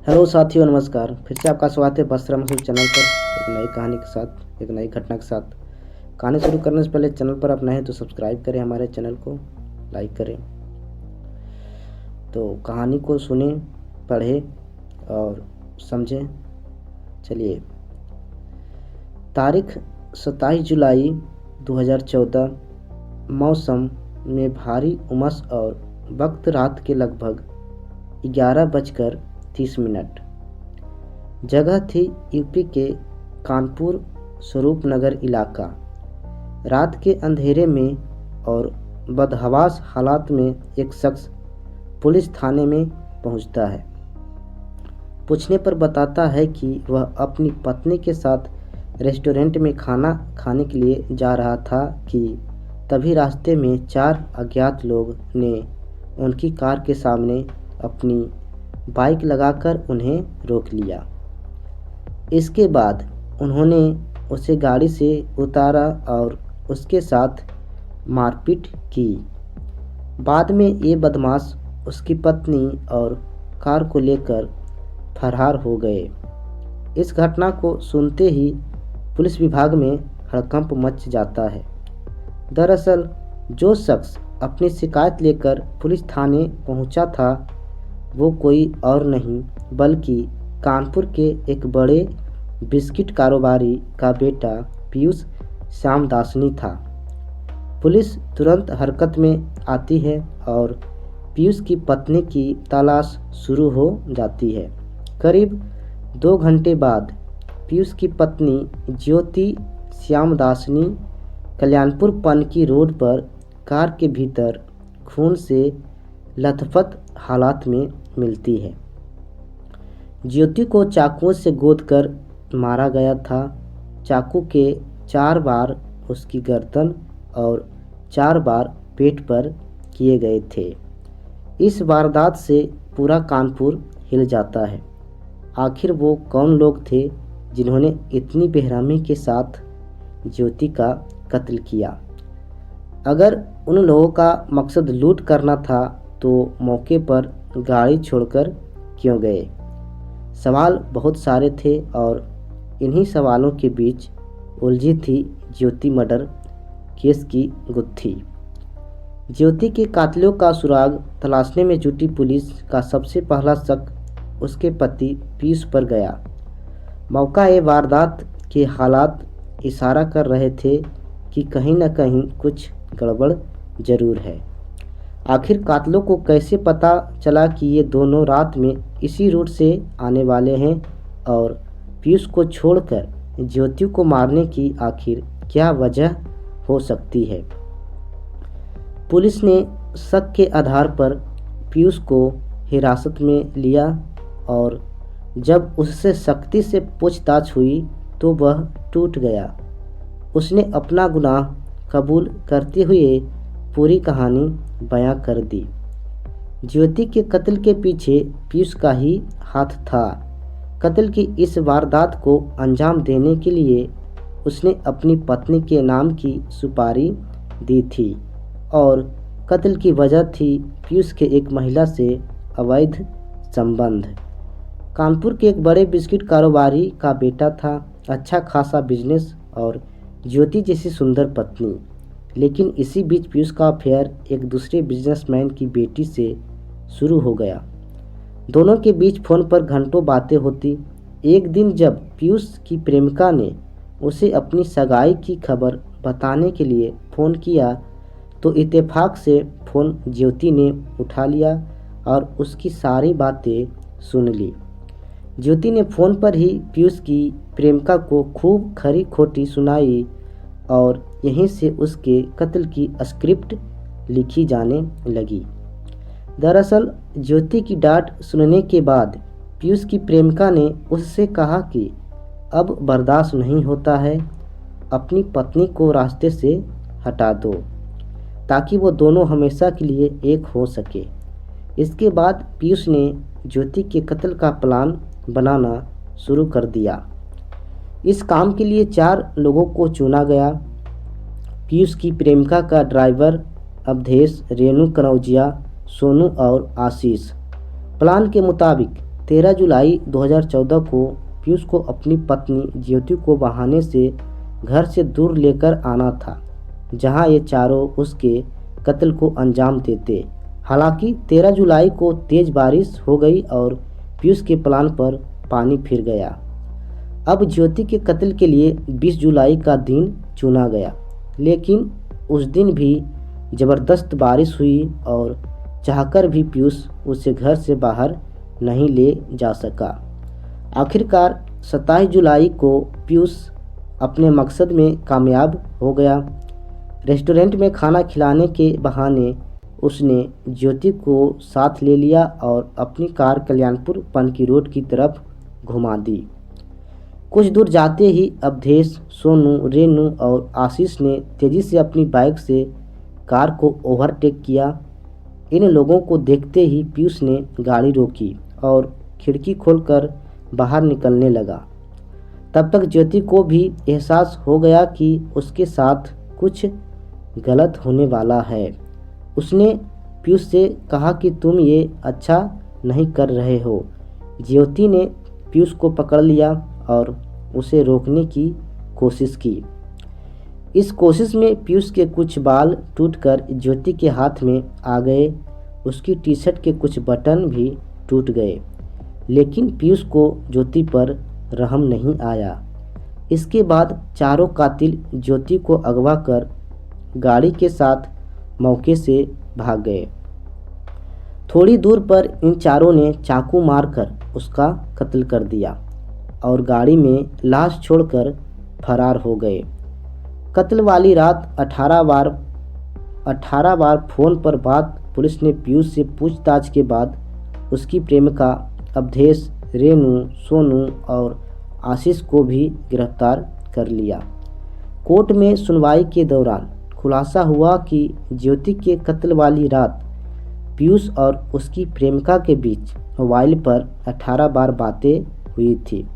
Hello साथियों, नमस्कार। फिर से आपका स्वागत है बस्तर मसूद चैनल पर एक नई कहानी के साथ, एक नई घटना के साथ। कहानी शुरू करने से पहले चैनल पर आप नए हैं तो सब्सक्राइब करें, हमारे चैनल को लाइक करें। तो कहानी को सुने, पढ़ें और समझें। चलिए, तारीख 27 जुलाई 2014। मौसम में भारी उमस और वक्त रात के लगभग 11:30। जगह थी यूपी के कानपुर स्वरूपनगर इलाका। रात के अंधेरे में और बदहवास हालात में एक शख्स पुलिस थाने में पहुंचता है। पूछने पर बताता है कि वह अपनी पत्नी के साथ रेस्टोरेंट में खाना खाने के लिए जा रहा था कि तभी रास्ते में 4 अज्ञात लोग ने उनकी कार के सामने अपनी बाइक लगाकर उन्हें रोक लिया। इसके बाद उन्होंने उसे गाड़ी से उतारा और उसके साथ मारपीट की। बाद में ये बदमाश उसकी पत्नी और कार को लेकर फरार हो गए। इस घटना को सुनते ही पुलिस विभाग में हड़कंप मच जाता है। दरअसल जो शख्स अपनी शिकायत लेकर पुलिस थाने पहुंचा था वो कोई और नहीं बल्कि कानपुर के एक बड़े बिस्किट कारोबारी का बेटा पीयूष श्यामदासनी था। पुलिस तुरंत हरकत में आती है और पीयूष की पत्नी की तलाश शुरू हो जाती है। करीब 2 घंटे बाद पीयूष की पत्नी ज्योति श्यामदासनी कल्याणपुर पनकी रोड पर कार के भीतर खून से लथपथ हालात में मिलती है। ज्योति को चाकुओं से गोदकर मारा गया था। चाकू के 4 बार उसकी गर्दन और 4 बार पेट पर किए गए थे। इस वारदात से पूरा कानपुर हिल जाता है। आखिर वो कौन लोग थे जिन्होंने इतनी बेरहमी के साथ ज्योति का कत्ल किया? अगर उन लोगों का मकसद लूट करना था तो मौके पर गाड़ी छोड़कर क्यों गए? सवाल बहुत सारे थे और इन्हीं सवालों के बीच उलझी थी ज्योति मर्डर केस की गुत्थी। ज्योति के कातिलों का सुराग तलाशने में जुटी पुलिस का सबसे पहला शक उसके पति पीयूष पर गया। मौका ए वारदात के हालात इशारा कर रहे थे कि कहीं न कहीं कुछ गड़बड़ जरूर है। आखिर कातिलों को कैसे पता चला कि ये दोनों रात में इसी रूट से आने वाले हैं और पीयूष को छोड़कर ज्योति को मारने की आखिर क्या वजह हो सकती है? पुलिस ने शक के आधार पर पीयूष को हिरासत में लिया और जब उससे सख्ती से पूछताछ हुई तो वह टूट गया। उसने अपना गुनाह कबूल करते हुए पूरी कहानी बयां कर दी। ज्योति के कत्ल के पीछे पीयूष का ही हाथ था। कत्ल की इस वारदात को अंजाम देने के लिए उसने अपनी पत्नी के नाम की सुपारी दी थी और कत्ल की वजह थी पीयूष के एक महिला से अवैध संबंध। कानपुर के एक बड़े बिस्किट कारोबारी का बेटा था, अच्छा खासा बिजनेस और ज्योति जैसी सुंदर पत्नी। लेकिन इसी बीच पीयूष का अफेयर एक दूसरे बिजनेसमैन की बेटी से शुरू हो गया। दोनों के बीच फ़ोन पर घंटों बातें होती। एक दिन जब पीयूष की प्रेमिका ने उसे अपनी सगाई की खबर बताने के लिए फ़ोन किया तो इत्तेफाक से फ़ोन ज्योति ने उठा लिया और उसकी सारी बातें सुन ली। ज्योति ने फ़ोन पर ही पीयूष की प्रेमिका को खूब खरी खोटी सुनाई और यहीं से उसके कत्ल की स्क्रिप्ट लिखी जाने लगी। दरअसल ज्योति की डांट सुनने के बाद पीयूष की प्रेमिका ने उससे कहा कि अब बर्दाश्त नहीं होता है, अपनी पत्नी को रास्ते से हटा दो ताकि वो दोनों हमेशा के लिए एक हो सके। इसके बाद पीयूष ने ज्योति के कत्ल का प्लान बनाना शुरू कर दिया। इस काम के लिए 4 लोगों को चुना गया। पीयूष की प्रेमिका का ड्राइवर अवधेश, रेणु कनौजिया, सोनू और आशीष। प्लान के मुताबिक 13 जुलाई 2014 को पीयूष को अपनी पत्नी ज्योति को बहाने से घर से दूर लेकर आना था, जहां ये चारों उसके कत्ल को अंजाम देते। हालांकि 13 जुलाई को तेज बारिश हो गई और पीयूष के प्लान पर पानी फिर गया। अब ज्योति के कत्ल के लिए 20 जुलाई का दिन चुना गया, लेकिन उस दिन भी ज़बरदस्त बारिश हुई और चाहकर भी पीयूष उसे घर से बाहर नहीं ले जा सका। आखिरकार 27 जुलाई को पीयूष अपने मकसद में कामयाब हो गया। रेस्टोरेंट में खाना खिलाने के बहाने उसने ज्योति को साथ ले लिया और अपनी कार कल्याणपुर पनकी रोड की तरफ घुमा दी। कुछ दूर जाते ही अवधेश, सोनू, रेनू और आशीष ने तेज़ी से अपनी बाइक से कार को ओवरटेक किया। इन लोगों को देखते ही पीयूष ने गाड़ी रोकी और खिड़की खोलकर बाहर निकलने लगा। तब तक ज्योति को भी एहसास हो गया कि उसके साथ कुछ गलत होने वाला है। उसने पीयूष से कहा कि तुम ये अच्छा नहीं कर रहे हो। ज्योति ने पीयूष को पकड़ लिया और उसे रोकने की कोशिश की। इस कोशिश में पीयूष के कुछ बाल टूटकर ज्योति के हाथ में आ गए। उसकी टी शर्ट के कुछ बटन भी टूट गए, लेकिन पीयूष को ज्योति पर रहम नहीं आया। इसके बाद चारों कातिल ज्योति को अगवा कर गाड़ी के साथ मौके से भाग गए। थोड़ी दूर पर इन चारों ने चाकू मारकर उसका कत्ल कर दिया और गाड़ी में लाश छोड़कर फरार हो गए। कत्ल वाली रात 18 बार फ़ोन पर बात पुलिस ने पीयूष से पूछताछ के बाद उसकी प्रेमिका अवधेश, रेनू, सोनू और आशीष को भी गिरफ्तार कर लिया। कोर्ट में सुनवाई के दौरान खुलासा हुआ कि ज्योति के कत्ल वाली रात पीयूष और उसकी प्रेमिका के बीच मोबाइल पर 18 बार बातें हुई थी।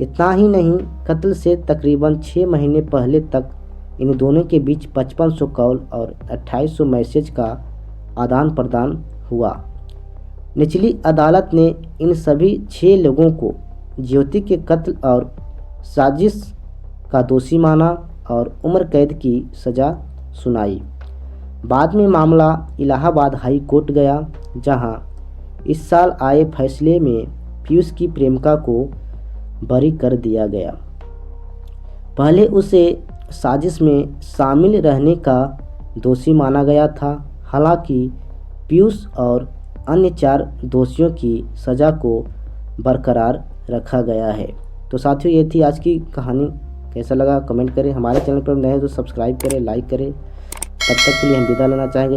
इतना ही नहीं, कत्ल से तकरीबन 6 महीने पहले तक इन दोनों के बीच 5500 कॉल और 2800 मैसेज का आदान प्रदान हुआ। निचली अदालत ने इन सभी 6 लोगों को ज्योति के कत्ल और साजिश का दोषी माना और उम्र कैद की सज़ा सुनाई। बाद में मामला इलाहाबाद हाई कोर्ट गया, जहां इस साल आए फैसले में पीयूष की प्रेमिका को बरी कर दिया गया। पहले उसे साजिश में शामिल रहने का दोषी माना गया था। हालांकि पीयूष और अन्य 4 दोषियों की सज़ा को बरकरार रखा गया है। तो साथियों, ये थी आज की कहानी। कैसा लगा कमेंट करें। हमारे चैनल पर नए हो तो सब्सक्राइब करें, लाइक करें। तब तक के लिए हम विदा लेना चाहेंगे।